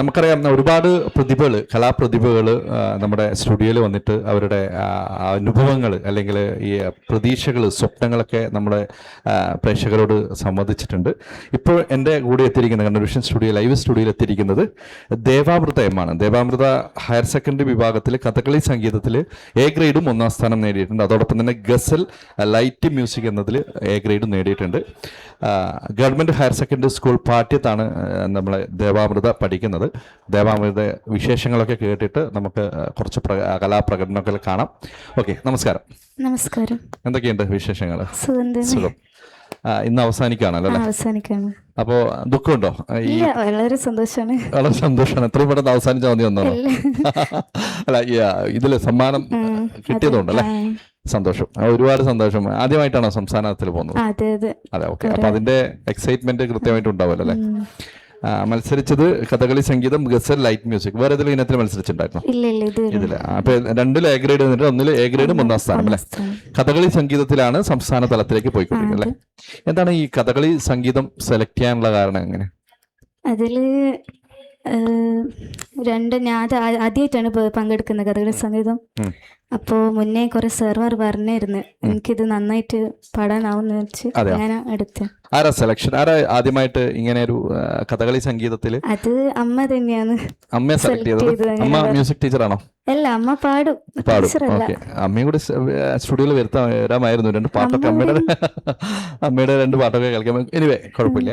നമുക്കറിയാം ഒരുപാട് പ്രതിഭകൾ, കലാപ്രതിഭകൾ നമ്മുടെ സ്റ്റുഡിയോയിൽ വന്നിട്ട് അവരുടെ അനുഭവങ്ങൾ അല്ലെങ്കിൽ ഈ പ്രതീക്ഷകൾ, സ്വപ്നങ്ങളൊക്കെ നമ്മുടെ പ്രേക്ഷകരോട് സംവദിച്ചിട്ടുണ്ട്. ഇപ്പോൾ എൻ്റെ കൂടെ എത്തിയിരിക്കുന്നത് കണ്ണൂർ സ്റ്റുഡിയോ ലൈവ് സ്റ്റുഡിയോയിൽ എത്തിയിരിക്കുന്നത് ദേവാമൃത എം ആണ്. ദേവാമൃത ഹയർ സെക്കൻഡറി വിഭാഗത്തിൽ കഥകളി സംഗീതത്തിൽ എ ഗ്രേഡും 1ാം സ്ഥാനം നേടിയിട്ടുണ്ട്. അതോടൊപ്പം തന്നെ ഗസൽ ലൈറ്റ് മ്യൂസിക് എന്നതിൽ എ ഗ്രേഡും നേടിയിട്ടുണ്ട്. ഗവൺമെൻറ് ഹയർ സെക്കൻഡറി സ്കൂൾ പാഠ്യത്താണ് നമ്മളെ ദേവാമൃത പഠിക്കുന്നത്. ദേവാമൃത വിശേഷങ്ങളൊക്കെ കേട്ടിട്ട് നമുക്ക് കുറച്ച് കലാപ്രകടനമൊക്കെ കാണാം. ഓക്കെ, നമസ്കാരം. നമസ്കാരം. എന്തൊക്കെയുണ്ട് വിശേഷങ്ങൾ? സുഖം. ഇന്ന് അവസാനിക്കുകയാണല്ലോ അല്ലേ? അവസാനിക്കാണ്. അപ്പോ ദുഃഖമുണ്ടോ? വളരെ സന്തോഷമാണ്. വളരെ സന്തോഷമാണ്. എത്രയും പെട്ടെന്ന് അവസാനിച്ചാൽ മതി ഒന്നോ അല്ല, ഇതില് സമ്മാനം കിട്ടിയതുകൊണ്ടല്ലേ? സന്തോഷം, ഒരുപാട് സന്തോഷം. ആദ്യമായിട്ടാണോ സംസ്ഥാനത്തിൽ പോകുന്നത്? അതെ, ഓക്കെ. അപ്പൊ അതിന്റെ എക്സൈറ്റ്മെന്റ് കൃത്യമായിട്ട് ഉണ്ടാവുമല്ലോ അല്ലേ? മത്സരിച്ചത് കഥകളി സംഗീതം, ഗസൽ, ലൈറ്റ് മ്യൂസിക്. വേറെ ഏതെങ്കിലും ഇനത്തിൽ മത്സരിച്ചിട്ടുണ്ടായിരുന്നു? ഇതില്. അപ്പൊ 2 എ ഗ്രേഡ് വന്നിട്ട് 1 എ ഗ്രേഡും 1ാം സ്ഥാനം അല്ലെ? കഥകളി സംഗീതത്തിലാണ് സംസ്ഥാന തലത്തിലേക്ക് പോയിക്കൊണ്ടിരിക്കുന്നത് അല്ലെ? എന്താണ് ഈ കഥകളി സംഗീതം സെലക്ട് ചെയ്യാനുള്ള കാരണം? എങ്ങനെ? അതില് ഞാൻ ആദ്യമായിട്ടാണ് പങ്കെടുക്കുന്നത് കഥകളി സംഗീതം. അപ്പോ മുന്നേ കുറെ സാർമാർ പറഞ്ഞായിരുന്നു എനിക്കിത് നന്നായിട്ട് പാടാനാവുന്ന വെച്ച് ഞാൻ എടുത്ത്. ആരാ സെലക്ഷൻ? ആരാ ആദ്യമായിട്ട് ഇങ്ങനെ ഒരു കഥകളി സംഗീതത്തില്? അത് അമ്മ തന്നെയാണ്. അമ്മയെ സെലക്ട് ചെയ്തത്? അമ്മ മ്യൂസിക് ടീച്ചറാണോ? അല്ല, അമ്മ പാടും. ഓക്കെ, അമ്മയും കൂടി സ്റ്റുഡിയോയിൽ വരാമായിരുന്നു. 2 പാട്ടൊക്കെ അമ്മയുടെ 2 പാട്ടൊക്കെ കളിക്കാൻ. എനിവേ, കുഴപ്പമില്ല.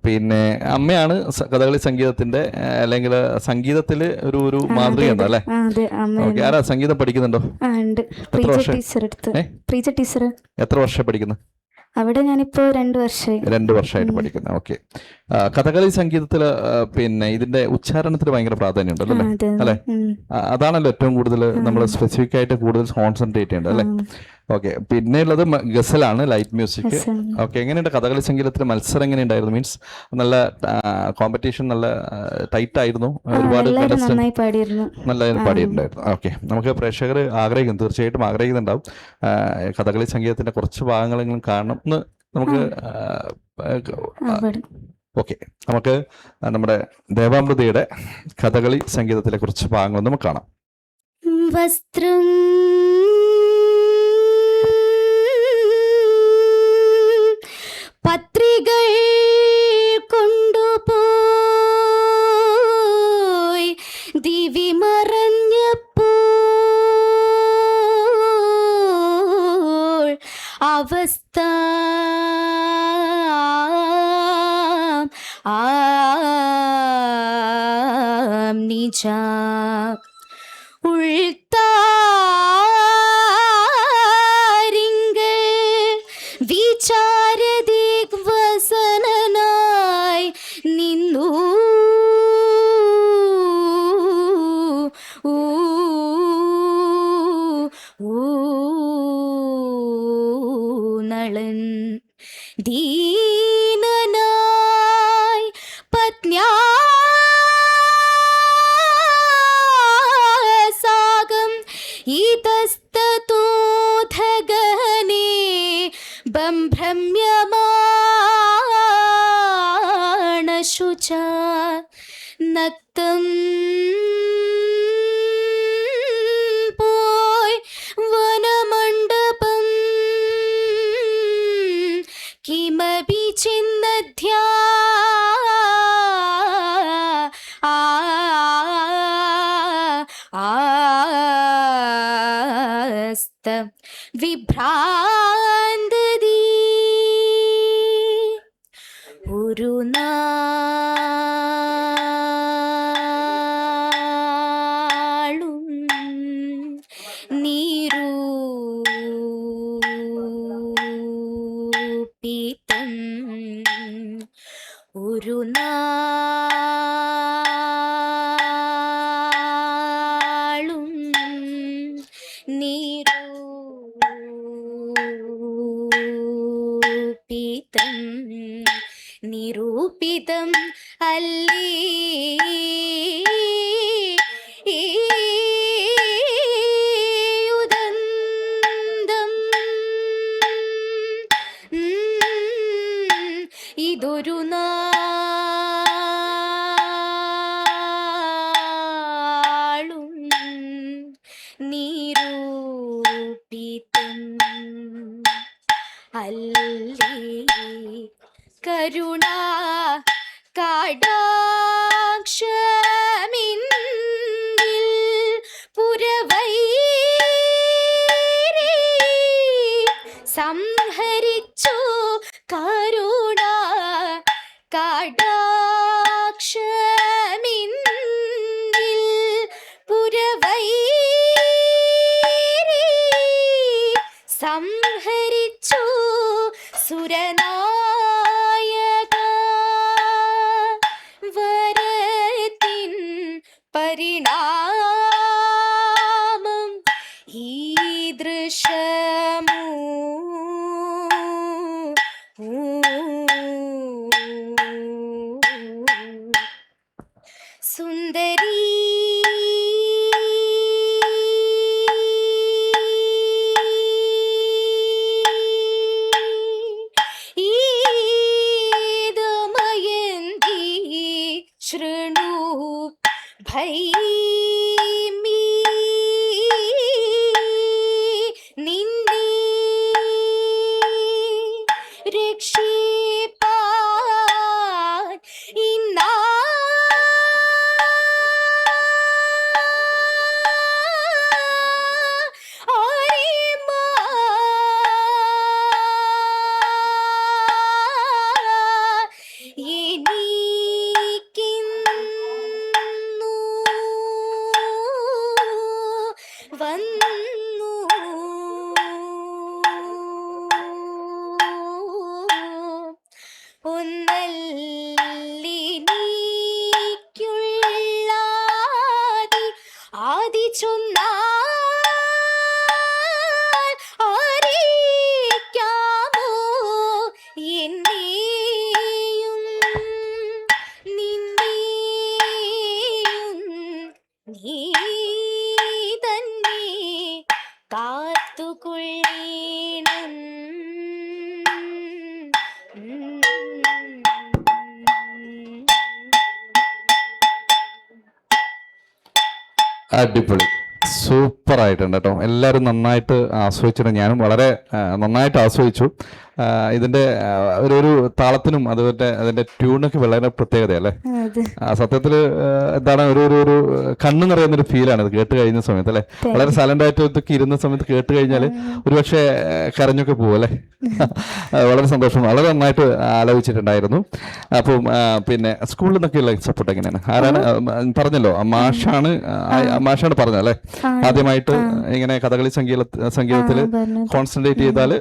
പിന്നെ അമ്മയാണ് കഥകളി സംഗീതത്തിന്റെ അല്ലെങ്കിൽ സംഗീതത്തില് ഒരു മാതൃക ഉണ്ടോ അല്ലെ? ഓക്കെ. ആരാ സംഗീതം പഠിക്കുന്നുണ്ടോ? എത്ര വർഷം പഠിക്കുന്നു അവിടെ? ഞാനിപ്പോ 2 വർഷമായി. 2 വർഷമായിട്ട് പഠിക്കുന്നത്. ഓക്കെ. കഥകളി സംഗീതത്തില് പിന്നെ ഇതിന്റെ ഉച്ചാരണത്തിന് ഭയങ്കര പ്രാധാന്യം ഉണ്ടല്ലോ അല്ലെ? അതാണല്ലോ ഏറ്റവും കൂടുതൽ നമ്മൾ സ്പെസിഫിക് ആയിട്ട് കൂടുതൽ കോൺസെൻട്രേറ്റ് ചെയ്യേണ്ടത് അല്ലെ? ഓക്കെ. പിന്നെ ഉള്ളത് ഗസലാണ്, ലൈറ്റ് മ്യൂസിക്. ഓക്കെ. എങ്ങനെയുണ്ട് കഥകളി സംഗീതത്തിൽ മത്സരം? എങ്ങനെയുണ്ടായിരുന്നു? മീൻസ് നല്ല കോമ്പറ്റീഷൻ, നല്ല ടൈറ്റ് ആയിരുന്നു? ഒരുപാട് നന്നായി പാടിയിട്ടുണ്ടായിരുന്നു. ഓക്കെ. നമുക്ക് പ്രേക്ഷകർ ആഗ്രഹിക്കുന്നു, തീർച്ചയായിട്ടും ആഗ്രഹിക്കുന്നുണ്ടാവും കഥകളി സംഗീതത്തിന്റെ കുറച്ച് ഭാഗങ്ങളെങ്കിലും കാണണം എന്ന്. നമുക്ക് ഓക്കെ, നമുക്ക് നമ്മുടെ ദേവാമൃതയുടെ കഥകളി സംഗീതത്തിലെ കുറച്ച് ഭാഗങ്ങൾ നമുക്ക് കാണാം. വസ്ത്രം പത്രികൾ കൊണ്ടുപോയി ദിവി മറഞ്ഞപ്പോൾ അവസ്ഥ നിജ ഉൾത്താരിങ്കൽ വിചാരദിഗ്വസനായി നിന്നു നളൻ ദീനനായി പത്ന്യാ ഇതസ്തതോധഗനേ ബംഭ്രമ്യമാണശുചാ നക്തം പോയ് വനമണ്ഡപം കിമപി ചിന്നധ്യാ വിഭ്രാന്തതി ഒരു നാളും നിരൂപിതം ഒരു നാളും നിരൂപിതം പരിണാമം ഈദൃശമൂ സുന്ദരീ ശൃണു ഭൈമി നിന്നെ രക്ഷിപ്പാൻ ഇന്നാ വന്നു ഒന്നല്ലിനിക്കുള്ളാതി ആദി ചൊന്നാൽ ആരിക്കാമോ എന്നെയും നിന്നെയും നീ കാത്തുകൊള്ളീണം. അടിപൊളി, സൂപ്പർ ആയിട്ടുണ്ട് കേട്ടോ. എല്ലാവരും നന്നായിട്ട് ആസ്വദിച്ചിട്ട് ഞാനും വളരെ നന്നായിട്ട് ആസ്വദിച്ചു. ഇതിന്റെ ഒരു താളത്തിനും അതുപോലെ അതിന്റെ ട്യൂണൊക്കെ വളരെ പ്രത്യേകതയല്ലേ. സത്യത്തിൽ എന്താണ് ഒരു കണ്ണു നിറയുന്നൊരു ഫീലാണ് ഇത് കേട്ട് കഴിയുന്ന സമയത്ത് അല്ലെ. വളരെ സൈലന്റ് ആയിട്ട് ഇതൊക്കെ ഇരുന്ന സമയത്ത് കേട്ട് കഴിഞ്ഞാൽ ഒരുപക്ഷെ കരഞ്ഞൊക്കെ പോകും അല്ലേ. വളരെ സന്തോഷം, വളരെ നന്നായിട്ട് ആലോചിച്ചിട്ടുണ്ടായിരുന്നു. അപ്പം പിന്നെ സ്കൂളിൽ നിന്നൊക്കെയുള്ള സപ്പോർട്ട് എങ്ങനെയാണ്? ആരാണ് പറഞ്ഞല്ലോ, മാഷാണ് പറഞ്ഞത് അല്ലേ. ആദ്യമായിട്ട് ഇങ്ങനെ കഥകളി സംഗീതത്തിൽ കോൺസെൻട്രേറ്റ് ചെയ്താൽ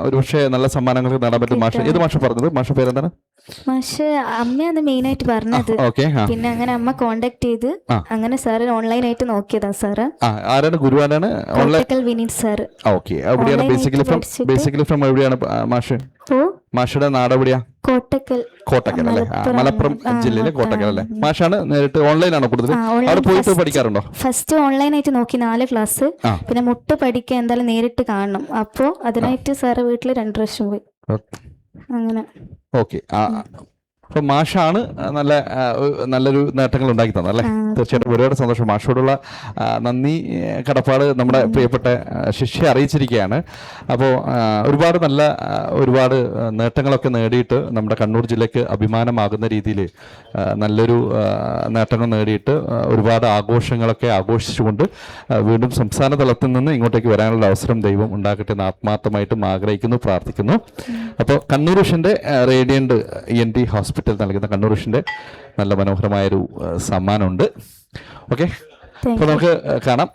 ഒരുപക്ഷെ നല്ല സമ്മാനങ്ങൾക്ക് നേടാൻ പറ്റും. മാഷ് ഏത് മാഷ പറഞ്ഞത്? മാഷ പേരെന്താണ്? മാഷ് അമ്മയാണ് മെയിൻ ആയിട്ട് പറഞ്ഞത്. പിന്നെ അങ്ങനെ അമ്മ കോണ്ടാക്ട് ചെയ്ത് അങ്ങനെ സാറ് ഓൺലൈൻ ആയിട്ട് നോക്കിയതാ സാറ്. ആരാണ് ഗുരു? ആരാണ്? വിനീത് സാറ്. ഓക്കെ, എവിടെയാണ് ബേസിക്കലി ഫ്രം എവിടെയാണ് മാഷ്? മാഷയുടെ നാട് എവിടെയാ? കോട്ടക്കൽ അല്ലേ. മലപ്പുറം ജില്ലയിലെ കോട്ടക്കൽ അല്ലേ. മാഷാണ് നേരിട്ട് ഓൺലൈനാണോ കൂടുതൽ? അവിടെ പോയിട്ട് പഠിക്കാറുണ്ടോ? ഫസ്റ്റ് ഓൺലൈൻ ആയിട്ട് നോക്കി 4 ക്ലാസ്. പിന്നെ മുട്ട് പഠിക്കാൻ എന്തായാലും നേരിട്ട് കാണണം. അപ്പോ അതിനായിട്ട് സാറ് വീട്ടില് 2 പ്രാവശ്യം പോയി അങ്ങനെ. ഓക്കെ, അപ്പൊ മാഷാണ് നല്ലൊരു നേട്ടങ്ങൾ ഉണ്ടാക്കി തന്നത് അല്ലേ. തീർച്ചയായിട്ടും ഒരുപാട് സന്തോഷം. മാഷോടുള്ള നന്ദി കടപ്പാട് നമ്മുടെ പ്രിയപ്പെട്ട ശിഷ്യ അറിയിച്ചിരിക്കുകയാണ്. അപ്പോൾ ഒരുപാട് നേട്ടങ്ങളൊക്കെ നേടിയിട്ട് നമ്മുടെ കണ്ണൂർ ജില്ലയ്ക്ക് അഭിമാനമാകുന്ന രീതിയിൽ നല്ലൊരു നേട്ടങ്ങൾ നേടിയിട്ട് ഒരുപാട് ആഘോഷങ്ങളൊക്കെ ആഘോഷിച്ചുകൊണ്ട് വീണ്ടും സംസ്ഥാന തലത്തിൽ നിന്ന് ഇങ്ങോട്ടേക്ക് വരാനുള്ള അവസരം ദൈവം ഉണ്ടാക്കട്ടെ എന്ന് ആത്മാർത്ഥമായിട്ടും ആഗ്രഹിക്കുന്നു, പ്രാർത്ഥിക്കുന്നു. അപ്പോൾ കണ്ണൂർ വിഷന്റെ റേഡിയന്റ് ENT ഹോസ്പിറ്റൽ നൽകുന്ന കണ്ണൂർ വിഷന്റെ നല്ല മനോഹരമായൊരു സമ്മാനമുണ്ട്. ഓക്കെ, അപ്പോൾ നമുക്ക് കാണാം.